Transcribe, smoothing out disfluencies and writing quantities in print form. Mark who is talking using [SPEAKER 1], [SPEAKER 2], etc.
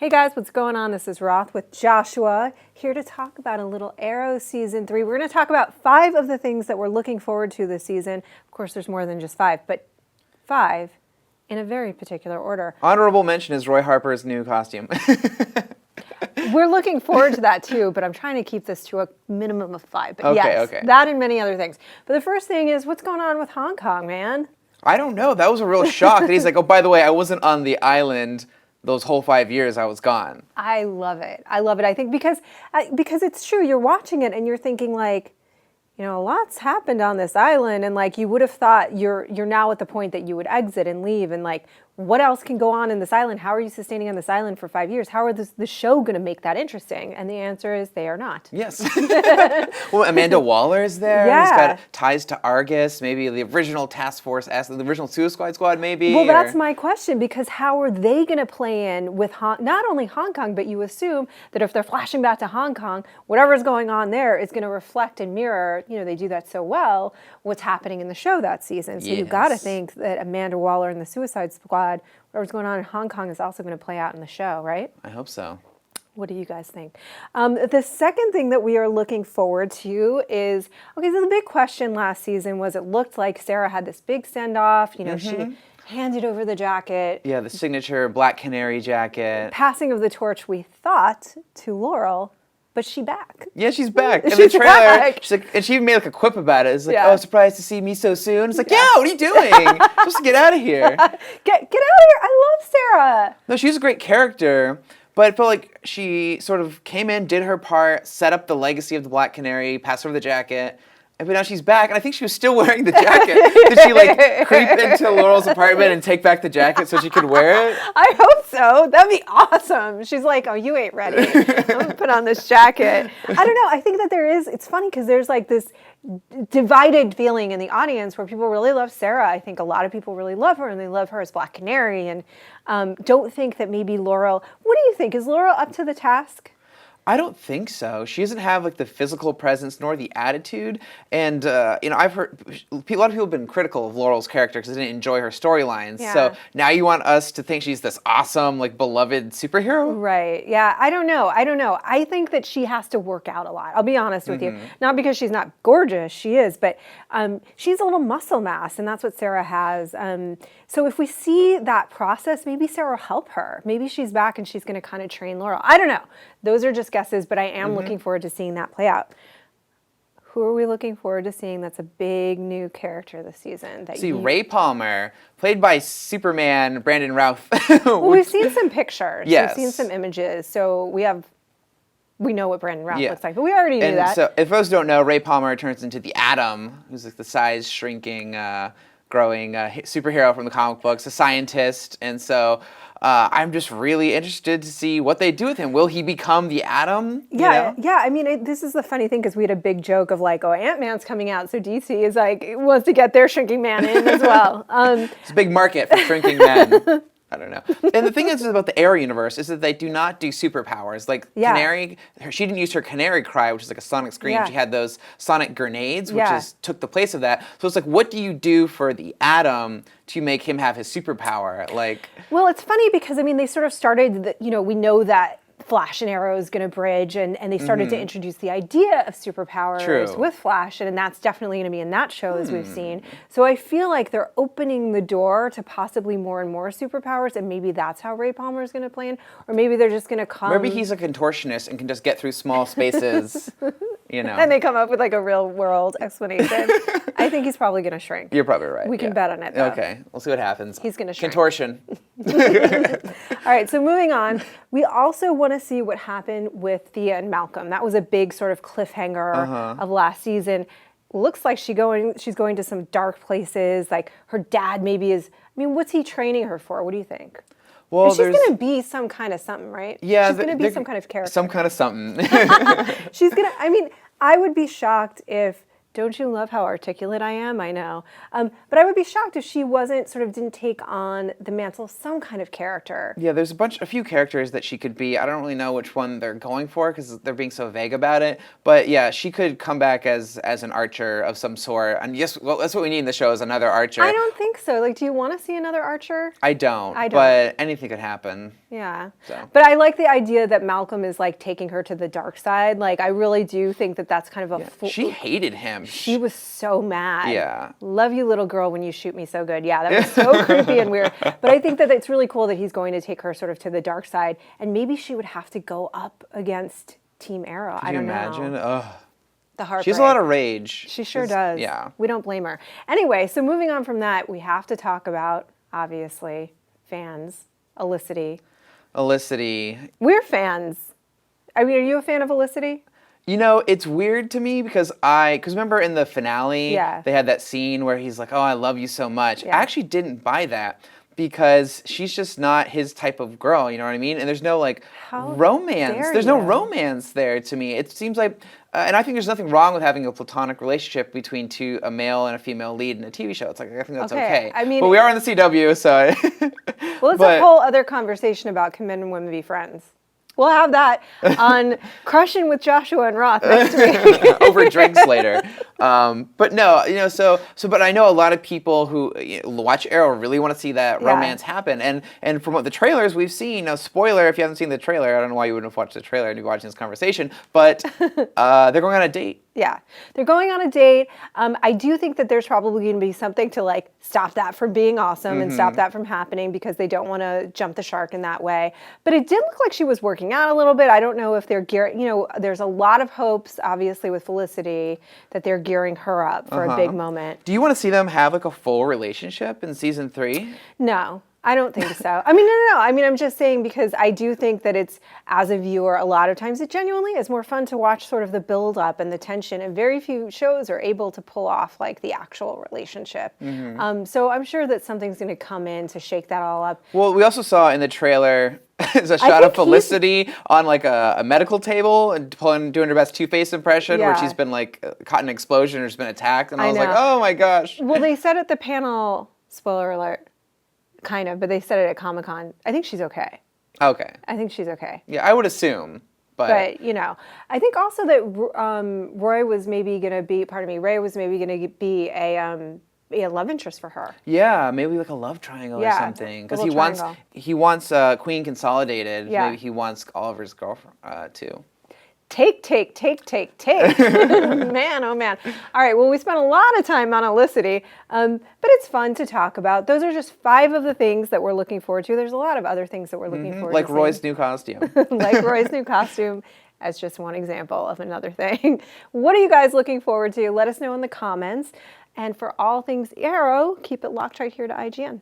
[SPEAKER 1] Hey guys, what's going on? This is Roth with Joshua, here to talk about a little Arrow Season 3. We're going to talk about 5 of the things that we're looking forward to this season. Of course, there's more than just 5, but 5 in a very particular order.
[SPEAKER 2] Honorable mention is Roy Harper's new costume.
[SPEAKER 1] We're looking forward to that too, but I'm trying to keep this to a minimum of 5. But
[SPEAKER 2] Okay.
[SPEAKER 1] that and many other things. But the first thing is, what's going on with Hong Kong, man?
[SPEAKER 2] I don't know. That was a real shock. That he's like, oh, by the way, I wasn't on the island those whole 5 years I was gone.
[SPEAKER 1] I love it. I think because it's true. You're watching it and you're thinking like, you know, a lot's happened on this island, and like you would have thought you're now at the point that you would exit and leave, and like what else can go on in this island? How are you sustaining on this island for 5 years? How are the show going to make that interesting? And the answer is they are not.
[SPEAKER 2] Yes. Well, Amanda Waller is there.
[SPEAKER 1] Yeah.
[SPEAKER 2] He's got ties to Argus, maybe the original Task Force, the original Suicide Squad, maybe.
[SPEAKER 1] Well, that's my question, because how are they going to play in with not only Hong Kong, but you assume that if they're flashing back to Hong Kong, whatever's going on there is going to reflect and mirror, you know, they do that so well, what's happening in the show that season. So you've got to think that Amanda Waller and the Suicide Squad, whatever's going on in Hong Kong, is also going to play out in the show, right?
[SPEAKER 2] I hope so.
[SPEAKER 1] What do you guys think? The second thing that we are looking forward to is, okay, so the big question last season was, it looked like Sara had this big send-off, you know, she handed over the jacket.
[SPEAKER 2] Yeah, the signature black canary jacket.
[SPEAKER 1] Passing of the torch, we thought, to Laurel, but she's back.
[SPEAKER 2] Yeah, she's back. In the
[SPEAKER 1] She's
[SPEAKER 2] trailer,
[SPEAKER 1] back.
[SPEAKER 2] she's like, and she even made like a quip about it. It's like,
[SPEAKER 1] Yeah.
[SPEAKER 2] oh, surprised to see me so soon. It's like, yeah, what are you doing? Just get out of here.
[SPEAKER 1] Get out of here. I love Sara.
[SPEAKER 2] No, she was a great character, but I felt like she sort of came in, did her part, set up the legacy of the Black Canary, passed over the jacket, but now she's back, and I think she was still wearing the jacket. Did she like creep into Laurel's apartment and take back the jacket so she could wear it?
[SPEAKER 1] I hope so. That'd be awesome. She's like, oh, you ain't ready. I'm gonna put on this jacket. I don't know. I think that it's funny because there's like this divided feeling in the audience where people really love Sara. I think a lot of people really love her, and they love her as Black Canary, and don't think that maybe Laurel, what do you think? Is Laurel up to the task?
[SPEAKER 2] I don't think so. She doesn't have like the physical presence nor the attitude. And you know, I've heard a lot of people have been critical of Laurel's character because they didn't enjoy her storylines.
[SPEAKER 1] Yeah.
[SPEAKER 2] So now you want us to think she's this awesome, like beloved superhero?
[SPEAKER 1] Right. Yeah. I don't know. I think that she has to work out a lot. I'll be honest with you. Not because she's not gorgeous, she is, but she's a little muscle mass, and that's what Sara has. So if we see that process, maybe Sara will help her. Maybe she's back and she's going to kind of train Laurel. I don't know. Those are just guesses, but I am looking forward to seeing that play out. Who are we looking forward to seeing that's a big new character this season?
[SPEAKER 2] Ray Palmer, played by Superman Brandon Routh.
[SPEAKER 1] Well, we've seen some pictures.
[SPEAKER 2] Yes.
[SPEAKER 1] We've seen some images. So we know what Brandon Routh looks like, but we already knew that.
[SPEAKER 2] So if those don't know, Ray Palmer turns into the Atom, who's like the size shrinking, growing superhero from the comic books, a scientist, and so I'm just really interested to see what they do with him. Will he become the Atom?
[SPEAKER 1] Yeah. I mean, this is the funny thing, because we had a big joke of like, oh, Ant-Man's coming out, so DC is like, wants to get their shrinking man in as well.
[SPEAKER 2] It's a big market for shrinking men. I don't know. And the thing is about the Arrow universe is that they do not do superpowers. Like Canary, she didn't use her Canary Cry, which is like a sonic scream.
[SPEAKER 1] Yeah.
[SPEAKER 2] She had those sonic grenades, which took the place of that. So it's like, what do you do for the Atom to make him have his superpower? Like,
[SPEAKER 1] well, it's funny because I mean, they sort of started. We know that Flash and Arrow is going to bridge, and they started to introduce the idea of superpowers with Flash, and that's definitely going to be in that show, as we've seen. So I feel like they're opening the door to possibly more and more superpowers, and maybe that's how Ray Palmer is going to play in, or maybe they're just going to come.
[SPEAKER 2] Maybe he's a contortionist and can just get through small spaces, you know.
[SPEAKER 1] And they come up with like a real world explanation. I think he's probably going to shrink.
[SPEAKER 2] You're probably right.
[SPEAKER 1] We can bet on it, though.
[SPEAKER 2] Okay, we'll see what happens.
[SPEAKER 1] He's going to shrink.
[SPEAKER 2] Contortion.
[SPEAKER 1] All right, so moving on, we also want to see what happened with Thea and Malcolm. That was a big sort of cliffhanger of last season. Looks like she's going to some dark places. Like her dad maybe is. I mean, what's he training her for? What do you think?
[SPEAKER 2] Well,
[SPEAKER 1] she's going to be some kind of something, right?
[SPEAKER 2] Yeah,
[SPEAKER 1] she's going to be some kind of character.
[SPEAKER 2] Some kind of something.
[SPEAKER 1] She's going to. I mean, I would be shocked if Don't you love how articulate I am? I know. But I would be shocked if she didn't take on the mantle of some kind of character.
[SPEAKER 2] Yeah, there's a few characters that she could be. I don't really know which one they're going for because they're being so vague about it. But yeah, she could come back as an archer of some sort. And yes, well, that's what we need in the show is another archer.
[SPEAKER 1] I don't think so. Like, do you want to see another archer?
[SPEAKER 2] I don't. But anything could happen.
[SPEAKER 1] Yeah.
[SPEAKER 2] So.
[SPEAKER 1] But I like the idea that Malcolm is like taking her to the dark side. Like, I really do think that that's kind of a...
[SPEAKER 2] She hated him.
[SPEAKER 1] She was so mad.
[SPEAKER 2] Yeah.
[SPEAKER 1] Love you, little girl, when you shoot me so good. Yeah, that was so creepy and weird. But I think that it's really cool that he's going to take her sort of to the dark side. And maybe she would have to go up against Team Arrow. I don't know.
[SPEAKER 2] Can you imagine? Ugh.
[SPEAKER 1] The heartbreak.
[SPEAKER 2] She has a lot of rage.
[SPEAKER 1] She sure does.
[SPEAKER 2] Yeah.
[SPEAKER 1] We don't blame her. Anyway, so moving on from that, we have to talk about, obviously, fans. Felicity. We're fans. I mean, are you a fan of Felicity?
[SPEAKER 2] You know, it's weird to me because remember in the finale, they had that scene where he's like, oh, I love you so much. I actually didn't buy that because she's just not his type of girl, you know what I mean? And there's no like romance. There's no romance there to me. It seems like, and I think there's nothing wrong with having a platonic relationship between a male and a female lead in a TV show. It's like, I think that's okay.
[SPEAKER 1] I mean,
[SPEAKER 2] but we are in the CW, so.
[SPEAKER 1] Well, it's a whole other conversation about can men and women be friends. We'll have that on Crushing with Joshua and Roth next week.
[SPEAKER 2] Over drinks later. But no, you know, but I know a lot of people who watch Arrow really want to see that romance happen. And from what the trailers we've seen, now spoiler, if you haven't seen the trailer, I don't know why you wouldn't have watched the trailer and be watching this conversation, but they're going on a date.
[SPEAKER 1] Yeah, they're going on a date. I do think that there's probably going to be something to like stop that from being awesome and stop that from happening because they don't want to jump the shark in that way. But it did look like she was working out a little bit. I don't know if they're gearing, there's a lot of hopes, obviously, with Felicity that they're gearing her up for a big moment.
[SPEAKER 2] Do you want to see them have like a full relationship in season 3?
[SPEAKER 1] No. I don't think so. I mean, no. I mean, I'm just saying because I do think that it's, as a viewer, a lot of times it genuinely is more fun to watch sort of the build up and the tension, and very few shows are able to pull off like the actual relationship. So I'm sure that something's going to come in to shake that all up.
[SPEAKER 2] Well, we also saw in the trailer a shot of Felicity on like a medical table and doing her best Two-Face impression where she's been like caught in an explosion or has been attacked, and I was like, oh my gosh.
[SPEAKER 1] Well, they said at the panel, spoiler alert. Kind of, but they said it at Comic-Con. I think she's okay.
[SPEAKER 2] Okay.
[SPEAKER 1] I think she's okay.
[SPEAKER 2] Yeah, I would assume. But
[SPEAKER 1] I think also that Ray was maybe going to be a love interest for her.
[SPEAKER 2] Yeah, maybe like a love triangle or something. Because he wants Queen consolidated. Yeah. Maybe he wants Oliver's girlfriend too.
[SPEAKER 1] Take. Man, oh man. All right, well, we spent a lot of time on Felicity, but it's fun to talk about. Those are just 5 of the things that we're looking forward to. There's a lot of other things that we're looking forward to.
[SPEAKER 2] Like Roy's new costume.
[SPEAKER 1] Like Roy's new costume, as just one example of another thing. What are you guys looking forward to? Let us know in the comments. And for all things Arrow, keep it locked right here to IGN.